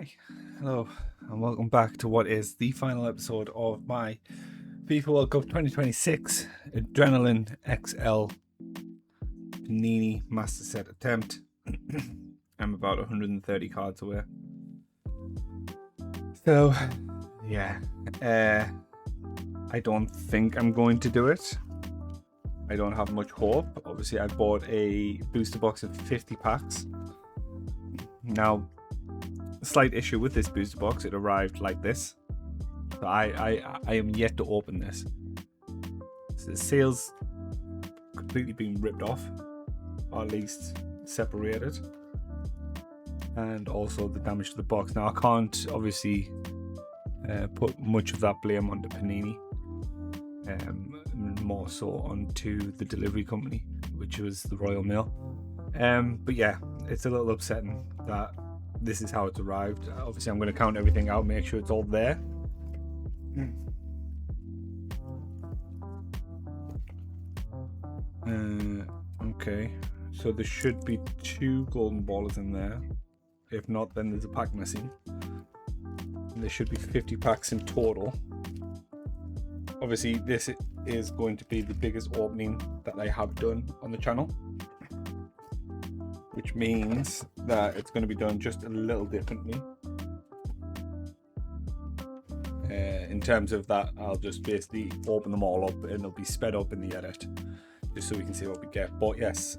Hi, hello, and welcome back to what is the final episode of my FIFA World Cup 2026 Adrenalyn XL Panini Master Set attempt. I'm about 130 cards away. So, yeah, I don't think I'm going to do it. I don't have much hope. Obviously, I bought a booster box of 50 packs. Now, slight issue with this booster box, it arrived like this. So I am yet to open this. So the seal's completely been ripped off, or at least separated, and also the damage to the box. Now I can't obviously put much of that blame onto Panini, more so onto the delivery company, which was the Royal Mail. But yeah, it's a little upsetting that this is how it's arrived. Obviously, I'm going to count everything out, make sure it's all there. Okay, so there should be 2 golden ballers in there. If not, then there's a pack missing. And there should be 50 packs in total. Obviously, this is going to be the biggest opening that I have done on the channel, which means that it's going to be done just a little differently. In terms of that, I'll just basically open them all up and it'll be sped up in the edit, just so we can see what we get. But yes,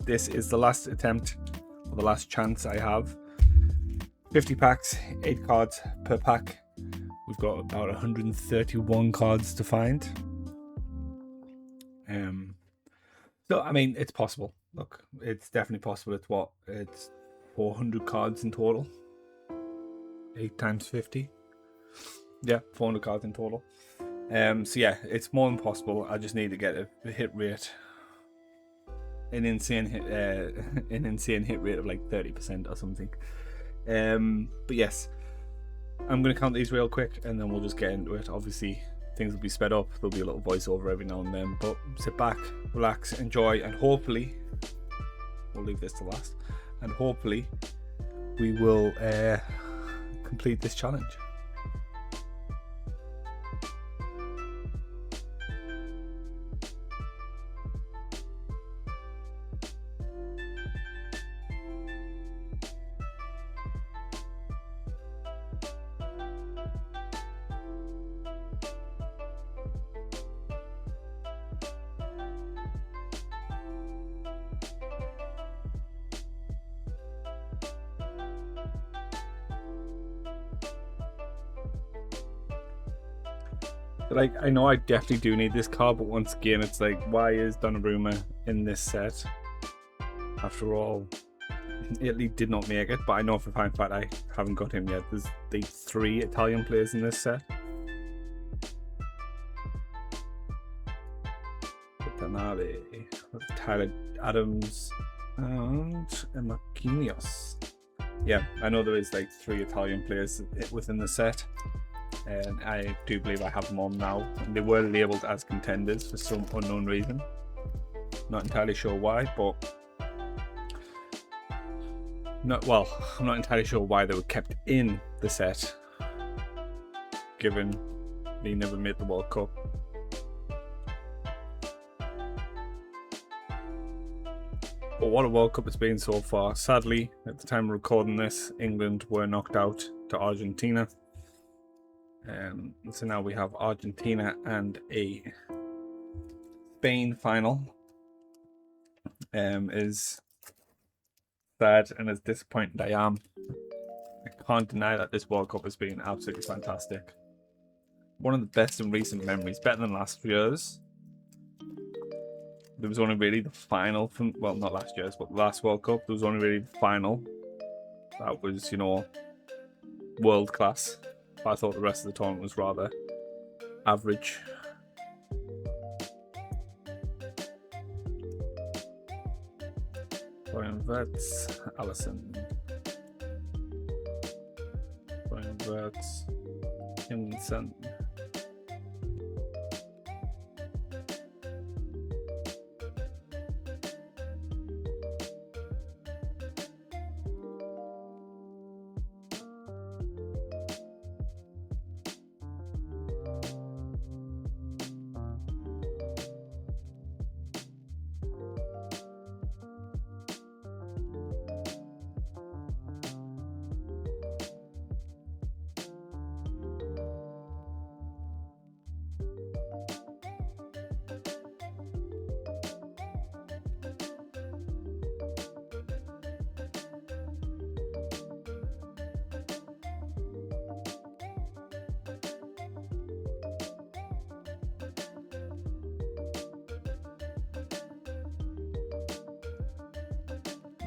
this is the last attempt, or the last chance I have. 50 packs, 8 cards per pack. We've got about 131 cards to find. So, I mean, it's possible. Look, it's definitely possible. It's 400 cards in total. 8 times 50. Yeah, 400 cards in total. So yeah, it's more than possible. I just need to get a hit rate, an insane hit rate of like 30% or something. But yes, I'm going to count these real quick and then we'll just get into it. Obviously, things will be sped up. There'll be a little voiceover every now and then, but sit back, relax, enjoy, and hopefully, we'll leave this to last, and hopefully we will complete this challenge. Like, I know I definitely do need this card, but once again, it's like, why is Donnarumma in this set? After all, Italy did not make it, but I know for a fact I haven't got him yet. There's the 3 Italian players in this set. Canale, Tyler Adams, and Marquinhos. Yeah, I know there is like 3 Italian players within the set. And I do believe I have them on now. And they were labelled as contenders for some unknown reason. Not entirely sure why, but I'm not entirely sure why they were kept in the set, given they never made the World Cup. But what a World Cup it's been so far. Sadly, at the time of recording this, England were knocked out to Argentina. So now we have Argentina and a Spain final. As sad and as disappointed I am, I can't deny that this World Cup has been absolutely fantastic. One of the best in recent memories, better than last year's. There was only really the final from, well, not last year's, but the last World Cup. There was only really the final that was, world class. I thought the rest of the tournament was rather average. Brian Verts, Allison. Brian Verts, Himson.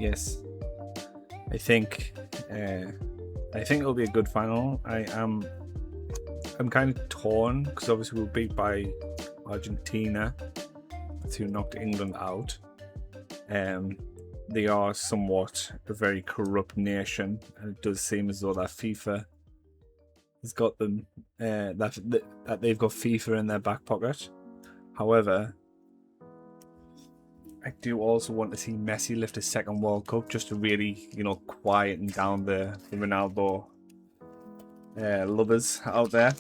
yes, I think it'll be a good final. I'm kind of torn because obviously we were beat by Argentina, who knocked England out. They are somewhat a very corrupt nation, and it does seem as though that FIFA has got them that they've got FIFA in their back pocket. However, I do also want to see Messi lift his second World Cup just to really, quieten down the Ronaldo lovers out there.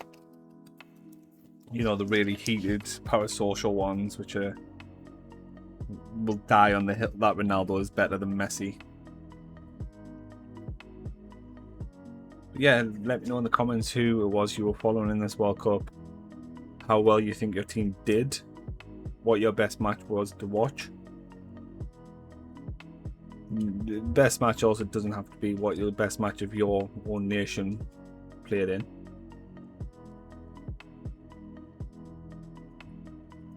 The really heated, parasocial ones, which will die on the hill that Ronaldo is better than Messi. But yeah, let me know in the comments who it was you were following in this World Cup, how well you think your team did, what your best match was to watch. The best match also doesn't have to be what your best match of your own nation played in.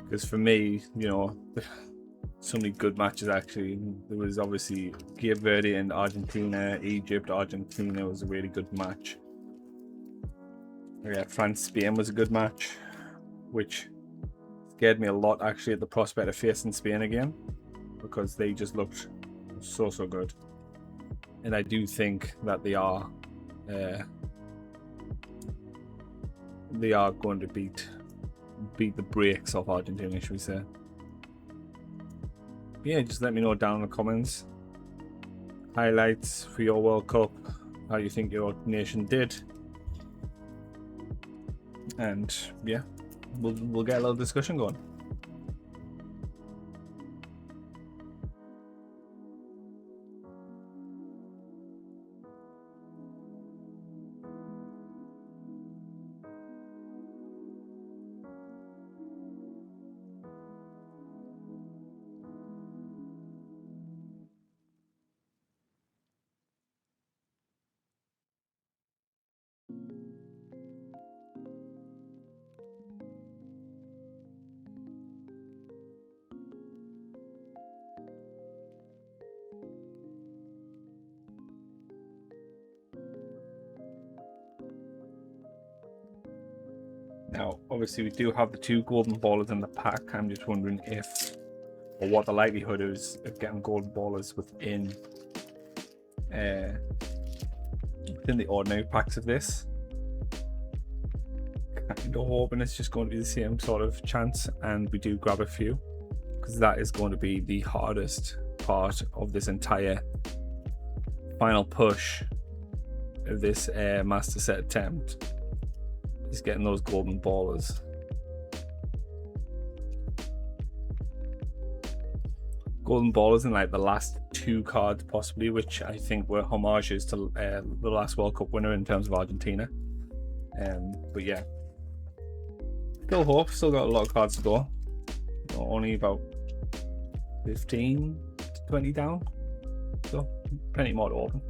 Because for me, so many good matches actually. There was obviously Cape Verde and Argentina, Egypt, Argentina was a really good match. Yeah, France-Spain was a good match, which scared me a lot actually at the prospect of facing Spain again, because they just looked so good. And I do think that they are going to beat the brakes off Argentina, should we say. Yeah, just let me know down in the comments highlights for your World Cup, how you think your nation did, and yeah, we'll get a little discussion going. Now, obviously, we do have the 2 golden ballers in the pack. I'm just wondering if, or what the likelihood is of getting golden ballers within the ordinary packs of this. Kind of hoping it's just going to be the same sort of chance, and we do grab a few, because that is going to be the hardest part of this entire final push of this master set attempt. Is getting those golden ballers. Golden ballers in like the last 2 cards possibly, which I think were homages to the last World Cup winner in terms of Argentina. But yeah, still hope, still got a lot of cards to go. Only about 15 to 20 down, so plenty more to open.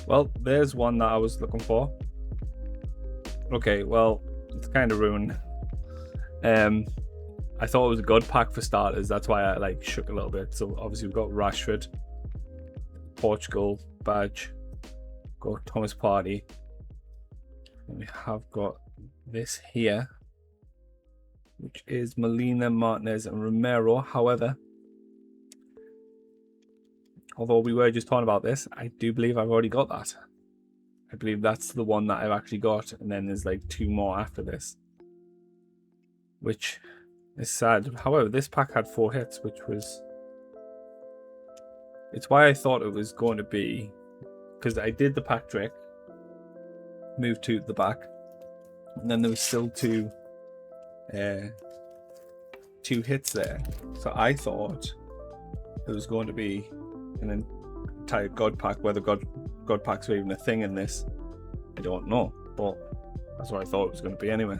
Well, there's one that I was looking for. Okay, well, it's kind of ruined. I thought it was a good pack for starters. That's why I shook a little bit. So obviously we've got Rashford, Portugal badge, got Thomas Partey, and we have got this here, which is Molina, Martinez, and Romero. However, although we were just talking about this, I do believe I've already got that. I believe that's the one that I've actually got, and then there's 2 more after this, which is sad. However, this pack had 4 hits, which was... It's why I thought it was going to be... Because I did the pack trick, moved to the back, and then there was still 2 hits there. So I thought it was going to be an entire God pack. Whether God packs are even a thing in this, I don't know, but that's what I thought it was going to be anyway.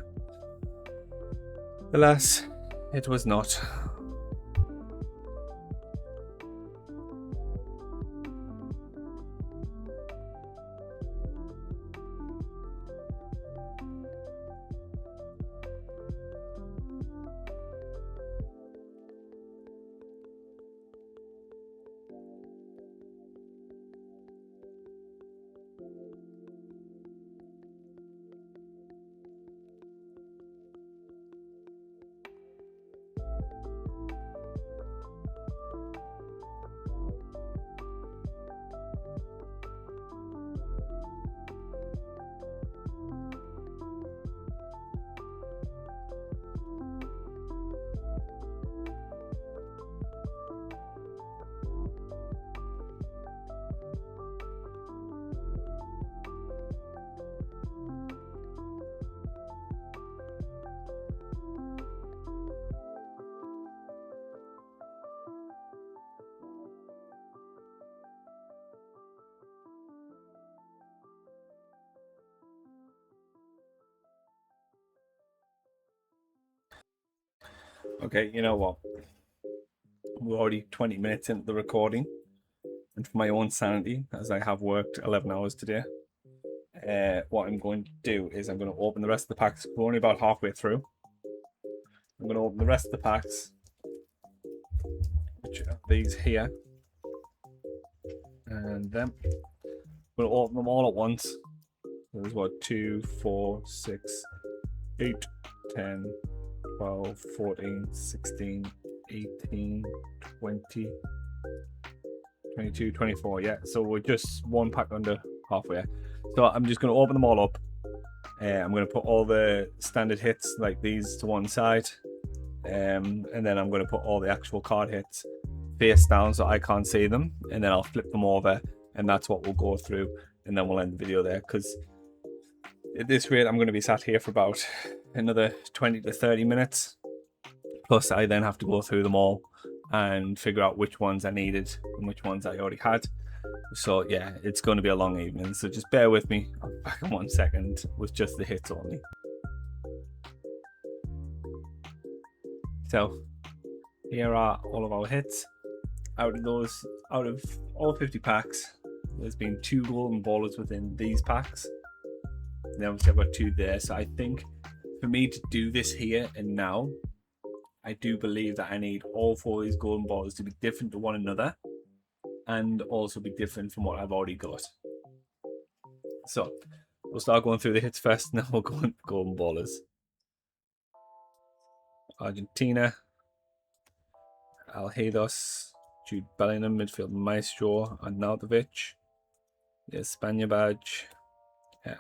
Alas, it was not. Okay, you know what? We're already 20 minutes into the recording, and for my own sanity, as I have worked 11 hours today, what I'm going to do is I'm going to open the rest of the packs. We're only about halfway through. I'm going to open the rest of the packs, which are these here, and then we'll open them all at once. There's what, 2, 4, 6, 8, 10, 12, 14, 16, 18, 20, 22, 24. Yeah, so we're just one pack under halfway. So I'm just going to open them all up. I'm going to put all the standard hits like these to one side. And then I'm going to put all the actual card hits face down so I can't see them. And then I'll flip them over, and that's what we'll go through. And then we'll end the video there, because at this rate, I'm going to be sat here for about another 20 to 30 minutes. Plus, I then have to go through them all and figure out which ones I needed and which ones I already had. So yeah, it's going to be a long evening. So just bear with me. I'll be back in 1 second with just the hits only. So here are all of our hits. Out of all 50 packs, there's been 2 golden ballers within these packs. And then obviously I've got 2 there. So I think for me to do this here and now, I do believe that I need all 4 of these golden balls to be different to one another and also be different from what I've already got. So we'll start going through the hits first, and then we'll go into golden ballers. Argentina, Alhedos, Jude Bellingham, midfield maestro, Arnautovic, the Espana badge,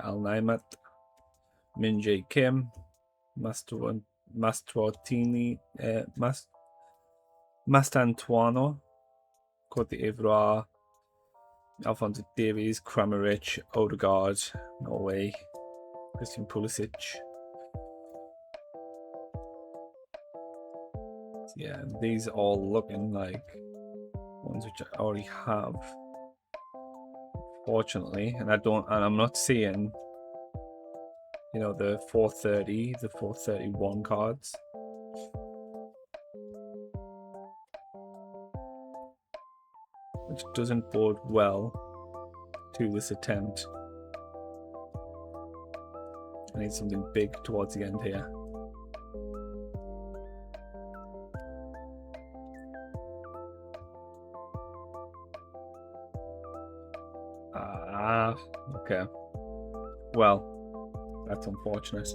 Al Naimat, Min Jae Kim, Mastantuono, Cote d'Ivoire, Alphonso Davies, Kramaric, Odegaard, Norway, Christian Pulisic. Yeah, these are all looking like ones which I already have, fortunately, and I'm not seeing, you know, the 430, the 431 cards. Which doesn't bode well to this attempt. I need something big towards the end here. Okay. Well, that's unfortunate.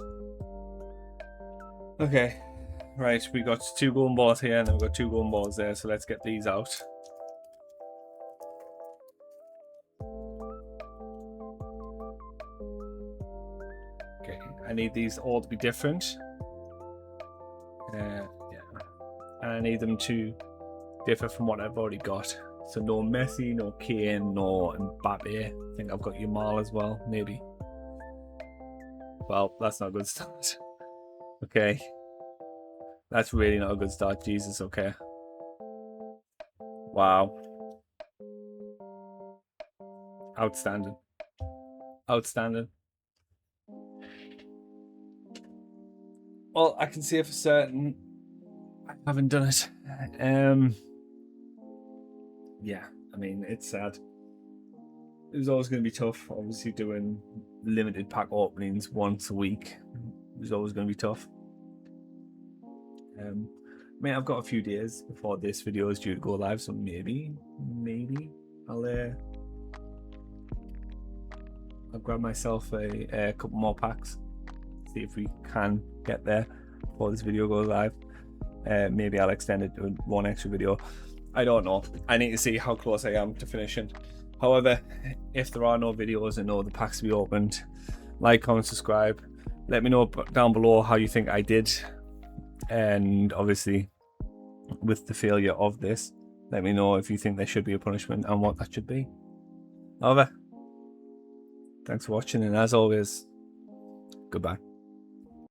Okay, right, we got 2 golden balls here, and then we've got 2 golden balls there, so let's get these out. Okay, I need these all to be different. Yeah, and I need them to differ from what I've already got. So no Messi, no Kane, no Mbappe. I think I've got Yamal as well, maybe. Well, that's not a good start. Okay. That's really not a good start, Jesus, okay. Wow. Outstanding. Outstanding. Well, I can say for certain I haven't done it. Yeah, I mean, it's sad. It was always going to be tough, obviously, doing limited pack openings once a week. It was always going to be tough. I mean, I've got a few days before this video is due to go live, so maybe I'll grab myself a couple more packs, see if we can get there before this video goes live. Maybe I'll extend it to 1 extra video. I don't know. I need to see how close I am to finishing. However, if there are no videos and no the packs to be opened, like, comment, subscribe. Let me know down below how you think I did. And obviously, with the failure of this, let me know if you think there should be a punishment and what that should be. However, thanks for watching, and as always, goodbye.